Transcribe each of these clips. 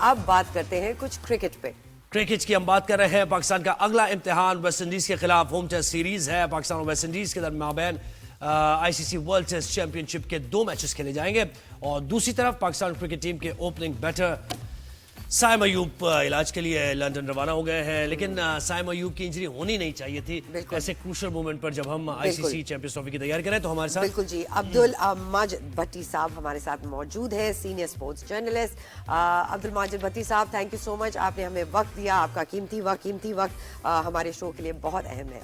अब बात करते हैं कुछ क्रिकेट पे। क्रिकेट की हम बात कर रहे हैं। पाकिस्तान का अगला इम्तिहान वेस्ट इंडीज के खिलाफ होम टेस्ट सीरीज है। पाकिस्तान और वेस्ट इंडीज के दरमियान आईसीसी वर्ल्ड टेस्ट चैंपियनशिप के 2 मैचेस खेले जाएंगे और दूसरी तरफ पाकिस्तान क्रिकेट टीम के ओपनिंग बैटर साइम अयूब इलाज के लिए लंदन रवाना हो गए हैं। लेकिन साइम अयूब की इंजरी होनी नहीं चाहिए थी ऐसे क्रूशल मोमेंट पर। जब हम आईसीसी चैंपियंस ट्रॉफी की तैयारी करें तो हमारे साथ बिल्कुल जी अब्दुल माजिद भट्टी साहब हमारे साथ मौजूद हैं, senior sports journalist. Abdul Majid Bhatti साहब, थैंक यू सो मच, आपने हमें वक्त दिया। आपका कीमती वक्त हमारे शो के लिए बहुत अहम है।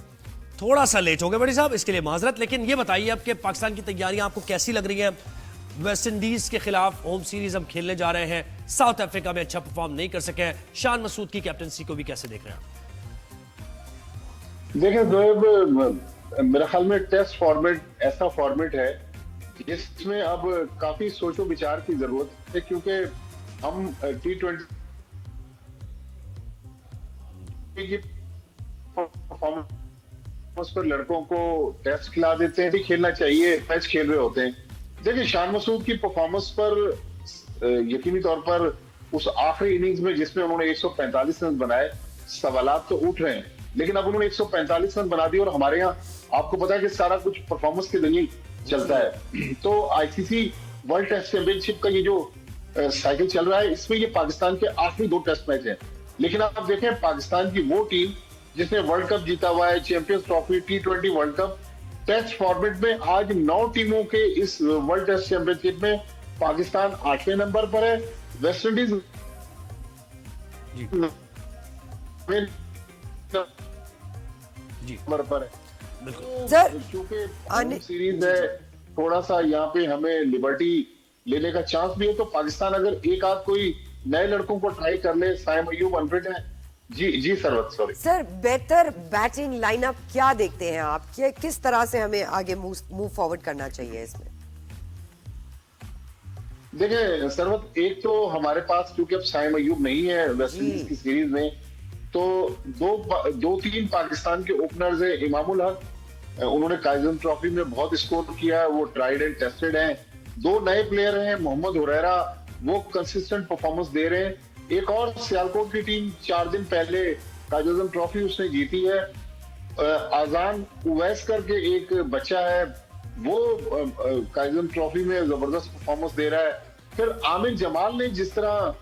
थोड़ा सा लेट हो गए बड़ी साहब, इसके लिए माजरत। लेकिन ये बताइए अब कि पाकिस्तान की तैयारियां आपको कैसी लग रही हैं? वेस्ट इंडीज के खिलाफ होम सीरीज हम खेलने जा रहे हैं। साउथ अफ्रीका में अच्छा परफॉर्म नहीं कर सके। शान मसूद की कैप्टनसी को भी कैसे देख रहे हैं? देखिए जोएब, मेरे ख्याल में टेस्ट फॉर्मेट ऐसा फॉर्मेट है जिसमें अब काफी सोचो विचार की जरूरत है, क्योंकि हम T20 की परफॉर्मेंस पर लड़कों को टेस्ट खिला देते हैं। खेलना चाहिए, मैच खेल रहे होते हैं। देखिए शान मसूद की परफॉर्मेंस पर यकीनी तौर पर उस आखिरी इनिंग्स में जिसमें उन्होंने 145 रन बनाए, सवालात तो उठ रहे हैं। लेकिन अब उन्होंने 145 रन बना दिए और हमारे यहाँ आपको पता है कि सारा कुछ परफॉर्मेंस के जरिए चलता है। तो आईसीसी वर्ल्ड टेस्ट चैंपियनशिप का ये जो साइकिल चल रहा है, इसमें ये पाकिस्तान के आखिरी 2 टेस्ट मैच हैं। लेकिन आप देखें पाकिस्तान की वो टीम जिसने वर्ल्ड कप जीता हुआ है, Champions Trophy, T20 World Cup, test format में आज 9 टीमों के इस वर्ल्ड टेस्ट चैंपियनशिप में पाकिस्तान 8वें नंबर पर है। वेस्ट इंडीज नंबर पर है। सर क्योंकि सीरीज है, थोड़ा सा यहाँ पे हमें लिबर्टी लेने का चांस भी है। तो पाकिस्तान अगर एक आध कोई नए लड़कों को ट्राई कर ले, साइम अयूब अनफिट है। जी सरवत, सॉरी सर, बेहतर बैटिंग लाइनअप क्या देखते हैं आप? किस तरह से हमें आगे मूव फॉरवर्ड करना चाहिए इसमें? देखिए सरवत, एक तो हमारे पास क्योंकि अब साइम अयूब नहीं है वेस्ट इंडीज की सीरीज में, तो दो तीन पाकिस्तान के ओपनर्स है। इमामुल हक, उन्होंने काइजन ट्रॉफी में बहुत स्कोर किया है, वो ट्राइड एंड टेस्टेड हैं। 2 नए प्लेयर हैं, मोहम्मद हुरैरा, वो कंसिस्टेंट परफॉर्मेंस दे रहे हैं। एक और सियालकोट की टीम 4 दिन पहले काइजन ट्रॉफी उसने जीती है। आजान उवैस करके एक बच्चा है, वो काइजन ट्रॉफी में जबरदस्त परफॉर्मेंस दे रहा है। फिर आमिर जमाल ने जिस तरह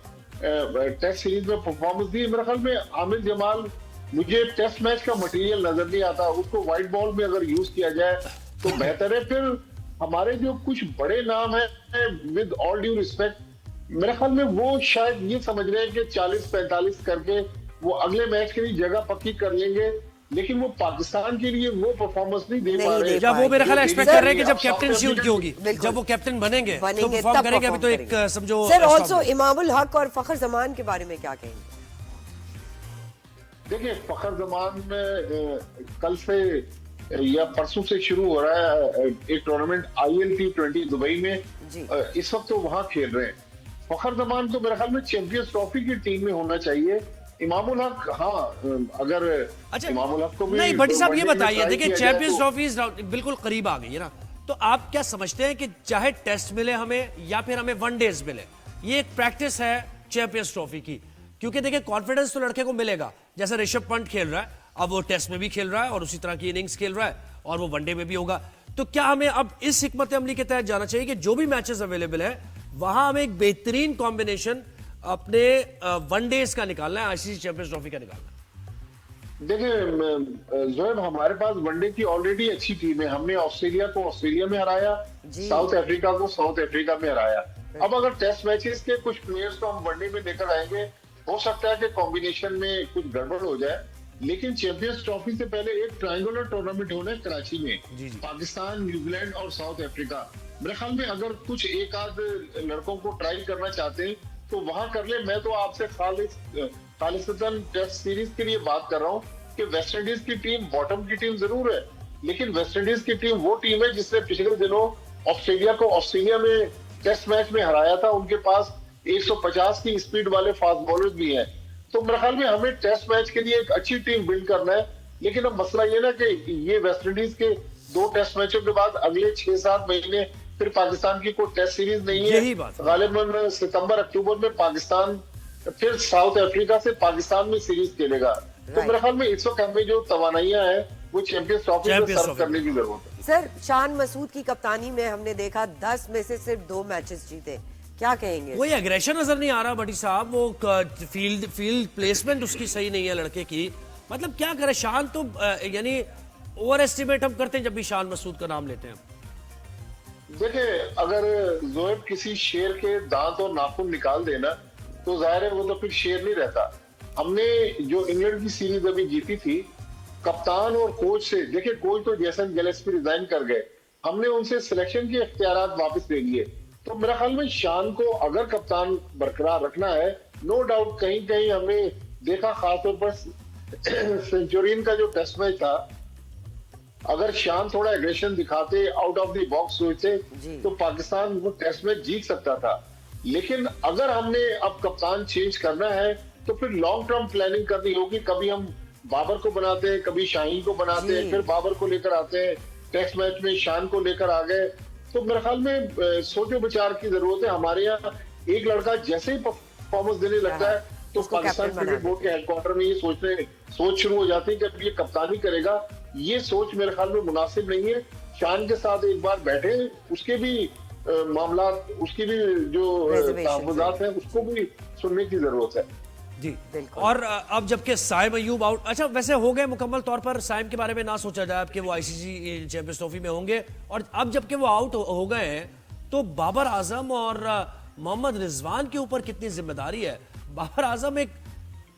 टेस्ट सीरीज में परफॉर्मेंस दी, मेरे ख्याल में आमिर जमाल, मुझे टेस्ट मैच का मटेरियल नजर नहीं आता। उसको व्हाइट बॉल में अगर यूज किया जाए तो बेहतर है। फिर हमारे जो कुछ बड़े नाम है, विद ऑल ड्यू रिस्पेक्ट, मेरे ख्याल में वो शायद ये समझ रहे हैं कि 40-45 करके वो अगले मैच के लिए जगह पक्की कर लेंगे, लेकिन वो पाकिस्तान के लिए वो परफॉर्मेंस नहीं दे पा रहे। जब वो मेरा ख्याल एक्सपेक्ट कर रहे हैं कि जब कैप्टनसी उनकी होगी, जब वो कैप्टन बनेंगे तो परफॉर्म करेंगे। अभी तो एक समझो सर, ऑल्सो इमामुल हक और फखर जमान के बारे में क्या कहेंगे? देखिए फखर जमान कल से या परसों से शुरू हो रहा है एक टूर्नामेंट IL T20 दुबई में, इस वक्त तो वहां खेल रहे हैं। फखर जमान तो मेरे ख्याल में चैंपियंस ट्रॉफी की टीम में होना चाहिए। इमामुल हक, हाँ, अगर अच्छा, इमामुल हक को भी नहीं बड़ी साहब ये बताइए, देखिए चैंपियंस ट्रॉफी बिल्कुल करीब आ गई है ना, तो आप क्या समझते हैं कि चाहे टेस्ट मिले हमें या फिर हमें वनडेज मिले, ये एक प्रैक्टिस है चैंपियंस ट्रॉफी की? क्योंकि देखिए कॉन्फिडेंस तो लड़के को मिलेगा, जैसे ऋषभ पंत खेल रहा है, अब वो टेस्ट में भी खेल रहा है और उसी तरह की इनिंग्स खेल रहा है और वो वनडे में भी होगा। तो क्या हमें अब इस हिकमत अमली के तहत जाना चाहिए कि जो भी मैचेस अवेलेबल है वहां हमें एक बेहतरीन कॉम्बिनेशन अपने वनडेज का निकालना है, आईसीसी चैंपियंस ट्रॉफी का निकालना है? देखिए जोएब, हमारे पास वनडे की ऑलरेडी अच्छी टीम है। हमने ऑस्ट्रेलिया को ऑस्ट्रेलिया में हराया, साउथ अफ्रीका को साउथ अफ्रीका में हराया। अब अगर टेस्ट मैचेस के कुछ प्लेयर्स को हम वनडे में लेकर आएंगे, हो सकता है कि कॉम्बिनेशन में कुछ गड़बड़ हो जाए। लेकिन चैंपियंस ट्रॉफी से पहले एक ट्रायंगुलर टूर्नामेंट होना है कराची में, पाकिस्तान, न्यूजीलैंड और साउथ अफ्रीका। मेरे ख्याल में अगर कुछ एक आध लड़कों को ट्राई करना चाहते हैं तो वहां कर ले। मैं तो आपसे खालिस्तान टेस्ट सीरीज के लिए बात कर रहा हूँ कि वेस्ट इंडीज की टीम बॉटम की टीम जरूर है, लेकिन वेस्ट इंडीज की टीम वो टीम है जिसने पिछले दिनों ऑस्ट्रेलिया को ऑस्ट्रेलिया में टेस्ट मैच में हराया था। उनके पास 150 की स्पीड वाले फास्ट बॉलर्स भी हैं। तो मेरे ख्याल में हमें टेस्ट मैच के लिए एक अच्छी टीम बिल्ड करना है। लेकिन अब मसला ये ना कि ये वेस्ट इंडीज के 2 टेस्ट मैचों के बाद अगले 6-7 महीने फिर पाकिस्तान की कोई टेस्ट सीरीज नहीं है। यही बात गालिबन सितंबर अक्टूबर में पाकिस्तान फिर साउथ अफ्रीका से पाकिस्तान में सीरीज खेलेगा। तो Right. मेरे ख्याल में इस वक्त हमें जो तवानाइयां हैं वो चैंपियंस ट्रॉफी में Champions सर्व Trophy करने की जरूरत है। सर, शान मसूद की कप्तानी में हमने देखा 10 में से सिर्फ 2 मैचेस जीते, क्या कहेंगे? वही एग्रेशन नजर नहीं आ रहा भट्टी साहब, वो फील्ड प्लेसमेंट उसकी सही नहीं है लड़के की। मतलब क्या करे, शान तो यानी ओवर एस्टिमेट हम करते हैं जब भी शान मसूद का नाम लेते हैं। देखिए, अगर जोएब किसी शेर के दांत और नाखून निकाल देना तो जाहिर है वो तो फिर शेर नहीं रहता। हमने जो इंग्लैंड की सीरीज अभी जीती थी, कप्तान और कोच से, देखिए कोच तो जेसन गिलेस्पी रिजाइन कर गए, हमने उनसे सिलेक्शन के इख्तियारात वापस ले लिए। तो मेरा ख्याल में शान को अगर कप्तान बरकरार रखना है, नो डाउट कहीं कहीं हमने देखा खासतौर पर सेंचुरियन का जो टेस्ट मैच था, अगर शान थोड़ा एग्रेशन दिखाते, आउट ऑफ द बॉक्स सोचते तो पाकिस्तान वो टेस्ट मैच जीत सकता था। लेकिन अगर हमने अब कप्तान चेंज करना है तो फिर लॉन्ग टर्म प्लानिंग करनी होगी। कभी हम बाबर को बनाते हैं, कभी शाहीन को बनाते हैं, फिर बाबर को लेकर आते हैं, टेस्ट मैच में शान को लेकर आ गए। तो मेरे ख्याल में सोचो विचार की जरूरत है। हमारे यहाँ एक लड़का जैसे ही परफॉर्मेंस देने लगता है तो उसको पाकिस्तान कैप्टन क्रिकेट बोर्ड के हेडक्वार्टर में ये सोच शुरू हो जाती है कि अब ये कप्तानी करेगा। ये सोच मेरे ख्याल में मुनासिब नहीं है। शान के साथ एक बार बैठे, उसके भी मामला, उसकी भी जो तहफ़्फ़ुज़ात हैं उसको भी सुनने की जरूरत है। जी, और अब जबकि साइम अयूब आउट, अच्छा वैसे हो गए मुकम्मल तौर पर, साइम के बारे में ना सोचा जाए कि वो आईसीसी चैंपियंस ट्रॉफी में होंगे, और अब जबकि वो आउट हो गए हैं तो बाबर आजम और मोहम्मद रिजवान के ऊपर कितनी जिम्मेदारी है। बाबर आजम एक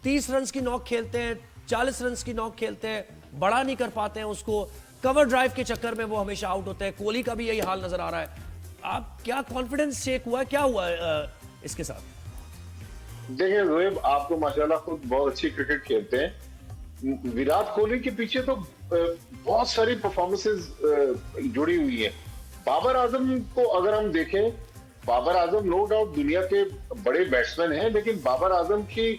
30 रन की नॉक खेलते हैं, 40 रन की नॉक खेलते हैं, बड़ा नहीं कर पाते हैं उसको, कवर ड्राइव के चक्कर में वो हमेशा आउट होते हैं। कोहली का भी यही हाल नजर आ रहा है। आप क्या कॉन्फिडेंस चेक हुआ, क्या हुआ इसके साथ? देखिए जोएब, आप तो माशाल्लाह खुद बहुत अच्छी क्रिकेट खेलते हैं। विराट कोहली के पीछे तो बहुत सारी परफॉर्मेंसेस जुड़ी हुई है। बाबर आजम को अगर हम देखें, बाबर आजम नो डाउट दुनिया के बड़े बैट्समैन हैं, लेकिन बाबर आजम की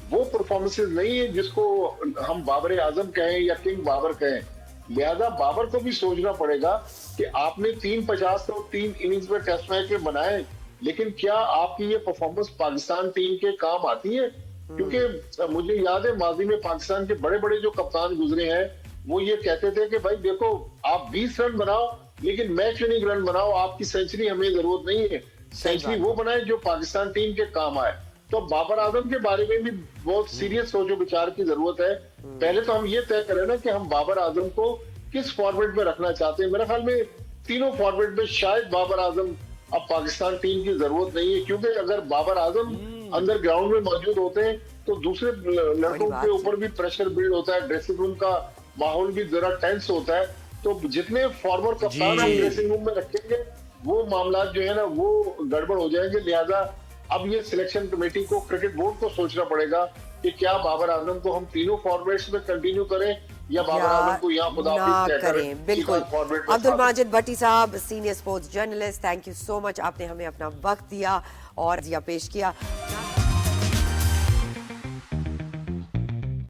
वो परफॉर्मेंसेस नहीं है जिसको हम बाबर आजम कहें या किंग बाबर कहें। लिहाजा बाबर को भी सोचना पड़ेगा कि आपने 350 तो 3 इनिंग्स में टेस्ट मैच में बनाए, लेकिन क्या आपकी ये परफॉर्मेंस पाकिस्तान टीम के काम आती है? क्योंकि मुझे याद है माजी में पाकिस्तान के बड़े बड़े जो कप्तान गुजरे हैं वो ये कहते थे कि भाई देखो, आप 20 रन बनाओ लेकिन मैच विनिंग रन बनाओ, आपकी सेंचुरी हमें जरूरत नहीं है, सेंचुरी वो बनाए जो पाकिस्तान टीम के काम आए। तो बाबर आजम के बारे में भी बहुत सीरियस सोचो विचार की जरूरत है। पहले तो हम ये तय करें ना कि हम बाबर आजम को किस फॉर्मेट में रखना चाहते हैं। मेरे ख्याल में तीनों फॉर्मेट में शायद बाबर आजम अब पाकिस्तान टीम की जरूरत नहीं है, क्योंकि अगर बाबर आजम अंदर ग्राउंड में मौजूद होते हैं तो दूसरे लड़कों के ऊपर भी प्रेशर बिल्ड होता है, ड्रेसिंग रूम का माहौल भी जरा टेंस होता है। तो जितने फॉर्मर कप्तान हम ड्रेसिंग रूम में रखेंगे वो मामला जो है ना वो गड़बड़ हो जाएंगे। लिहाजा अब ये सिलेक्शन कमेटी को, क्रिकेट बोर्ड को सोचना पड़ेगा कि क्या बाबर आजम को हम तीनों फॉर्मेट्स में कंटिन्यू करें या बाबर आजम को यहाँ ना करें। बिल्कुल। अब्दुल माजिद भट्टी साहब, senior sports journalist, thank you so much, आपने हमें अपना वक्त दिया और पेश किया।